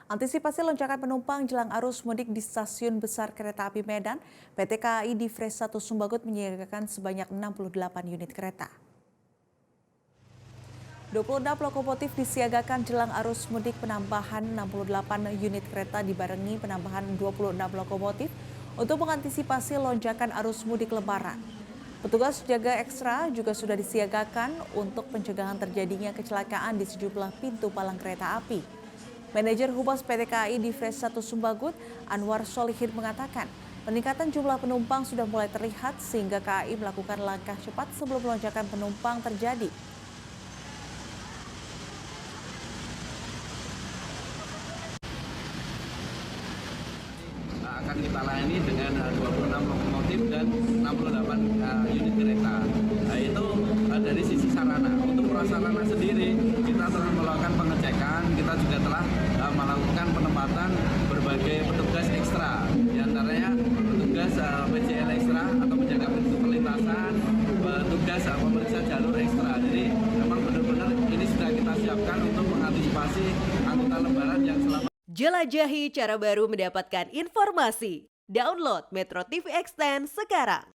Antisipasi lonjakan penumpang jelang arus mudik di stasiun besar kereta api Medan, PT KAI Divres 1 Sumbagut menyiagakan sebanyak 68 unit kereta. 26 lokomotif disiagakan jelang arus mudik. Penambahan 68 unit kereta dibarengi penambahan 26 lokomotif untuk mengantisipasi lonjakan arus mudik Lebaran. Petugas jaga ekstra juga sudah disiagakan untuk pencegahan terjadinya kecelakaan di sejumlah pintu palang kereta api. Manajer Humas PT KAI Divres 1 Sumbagut, Anwar Solihin mengatakan, peningkatan jumlah penumpang sudah mulai terlihat sehingga KAI melakukan langkah cepat sebelum lonjakan penumpang terjadi. Akan kita layani dengan 26 lokomotif dan 68 unit kereta. Nah, itu dari sisi sarana. Untuk prasarana sendiri, kita telah melakukan pengecekan, kita juga telah melakukan penempatan berbagai petugas ekstra. Di antaranya petugas PCL ekstra atau menjaga pintu perlintasan, petugas pemeriksa jalur ekstra. Jadi memang benar-benar ini sudah kita siapkan untuk mengantisipasi angkutan lebaran yang selama. Jelajahi cara baru mendapatkan informasi. Download Metro TV Extend sekarang.